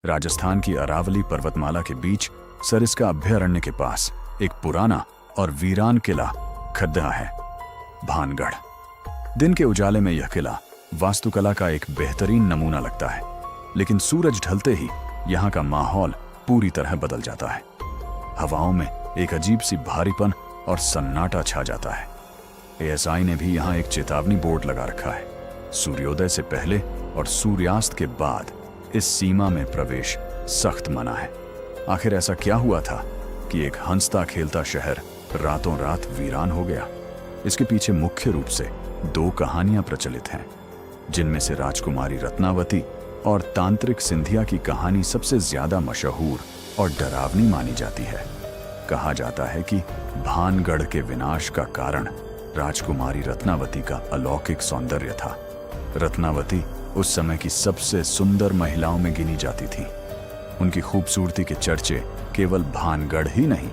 राजस्थान की अरावली पर्वतमाला के बीच सरिस्का अभयारण्य के पास एक पुराना और वीरान किला खद्दा है, भानगढ़। दिन के उजाले में यह किला वास्तुकला का एक बेहतरीन नमूना लगता है, लेकिन सूरज ढलते ही यहाँ का माहौल पूरी तरह बदल जाता है। हवाओं में एक अजीब सी भारीपन और सन्नाटा छा जाता है। एएसआई ने भी यहाँ एक चेतावनी बोर्ड लगा रखा है। सूर्योदय से पहले और सूर्यास्त के बाद इस सीमा में प्रवेश सख्त मना है। आखिर ऐसा क्या हुआ था कि एक हंसता खेलता शहर रातों रात वीरान हो गया? इसके पीछे मुख्य रूप से दो कहानियां प्रचलित हैं, जिनमें से राजकुमारी रत्नावती और तांत्रिक सिंधिया की कहानी सबसे ज्यादा मशहूर और डरावनी मानी जाती है। कहा जाता है कि भानगढ़ के विनाश का कारण राजकुमारी रत्नावती का अलौकिक सौंदर्य था। रत्नावती उस समय की सबसे सुंदर महिलाओं में गिनी जाती थी। उनकी खूबसूरती के चर्चे केवल भानगढ़ ही नहीं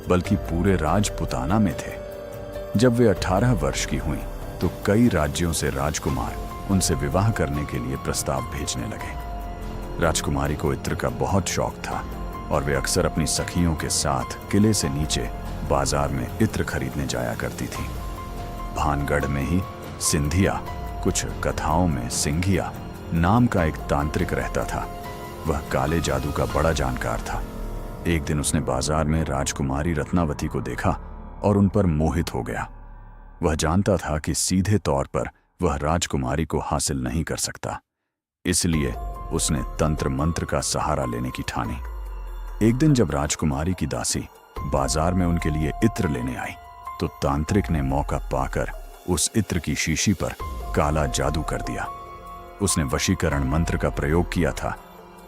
बल्कि पूरे राजपुताना में थे। जब वे 18 वर्ष की हुईं, तो कई राज्यों से राजकुमार उनसे विवाह करने के लिए प्रस्ताव भेजने लगे। राजकुमारी को इत्र का बहुत शौक था और वे अक्सर अपनी सखियों के साथ किले से नीचे बाजार में इत्र खरीदने जाया करती थी। भानगढ़ में ही सिंधिया, कुछ कथाओं में सिंघिया नाम का एक तांत्रिक रहता था। वह काले जादू का बड़ा जानकार था। एक दिन उसने बाजार में राजकुमारी रत्नावती को देखा और उन पर मोहित हो गया। वह जानता था कि सीधे तौर पर वह राजकुमारी को हासिल नहीं कर सकता, इसलिए उसने तंत्र मंत्र का सहारा लेने की ठानी। एक दिन जब राजकुमारी की दासी बाजार में उनके लिए इत्र लेने आई, तो तांत्रिक ने मौका पाकर उस इत्र की शीशी पर काला जादू कर दिया। उसने वशीकरण मंत्र का प्रयोग किया था,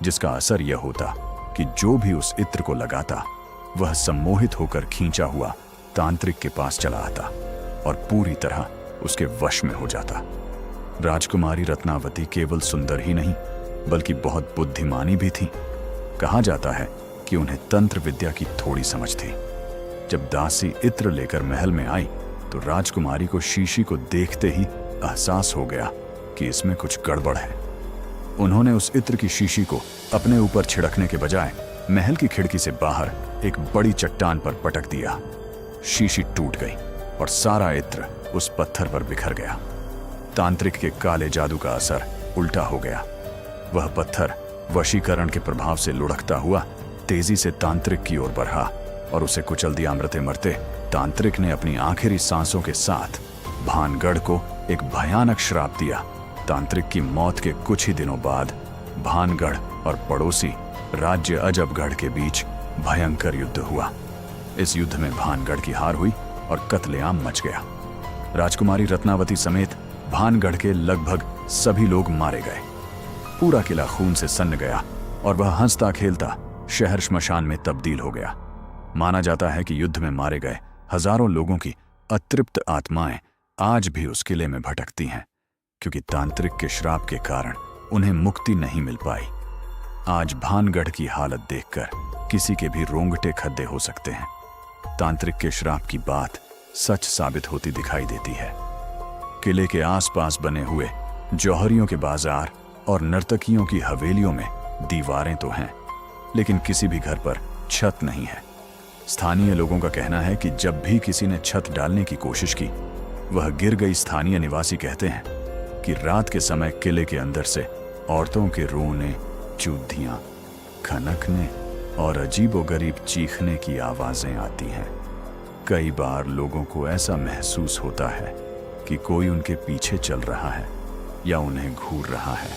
जिसका असर यह होता कि जो भी उस इत्र को लगाता वह सम्मोहित होकर खींचा हुआ तांत्रिक के पास चला आता और पूरी तरह उसके वश में हो जाता। राजकुमारी रत्नावती केवल सुंदर ही नहीं बल्कि बहुत बुद्धिमानी भी थी। कहा जाता है कि उन्हें तंत्र विद्या की थोड़ी समझ थी। जब दासी इत्र लेकर महल में आई, तो राजकुमारी को शीशी को देखते ही एहसास हो गया कि इसमें कुछ गड़बड़ है। उन्होंने उस इत्र की शीशी को अपने ऊपर छिड़कने के बजाय महल की खिड़की से बाहर एक बड़ी चट्टान पर पटक दिया। शीशी टूट गई और सारा इत्र उस पत्थर पर बिखर गया। तांत्रिक के काले जादू का असर उल्टा हो गया। वह पत्थर वशीकरण के प्रभाव से लुढ़कता हुआ तेजी से तांत्रिक की ओर बढ़ा और उसे कुचल दिया। मरते मरते तांत्रिक ने अपनी आखिरी सांसों के साथ भानगढ़ को एक भयानक श्राप दिया। तांत्रिक की मौत के कुछ ही दिनों बाद भानगढ़ और पड़ोसी राज्य अजबगढ़ के बीच भयंकर युद्ध हुआ। इस युद्ध में भानगढ़ की हार हुई और कत्लेआम मच गया। राजकुमारी रत्नावती समेत भानगढ़ के लगभग सभी लोग मारे गए। पूरा किला खून से सन्न गया और वह हंसता खेलता शहर श्मशान में तब्दील हो गया। माना जाता है कि युद्ध में मारे गए हजारों लोगों की अतृप्त आत्माएं आज भी उस किले में भटकती हैं, क्योंकि तांत्रिक के श्राप के कारण उन्हें मुक्ति नहीं मिल पाई। आज भानगढ़ की हालत देखकर किसी के भी रोंगटे खड्डे हो सकते हैं। तांत्रिक के श्राप की बात सच साबित होती दिखाई देती है। किले के आसपास बने हुए जौहरियों के बाजार और नर्तकियों की हवेलियों में दीवारें तो हैं, लेकिन किसी भी घर पर छत नहीं है। स्थानीय लोगों का कहना है कि जब भी किसी ने छत डालने की कोशिश की, वह गिर गई। स्थानीय निवासी कहते हैं कि रात के समय किले के अंदर से औरतों के रोने, चूधियां, खनकने और अजीबोगरीब चीखने की आवाजें आती हैं। कई बार लोगों को ऐसा महसूस होता है कि कोई उनके पीछे चल रहा है या उन्हें घूर रहा है।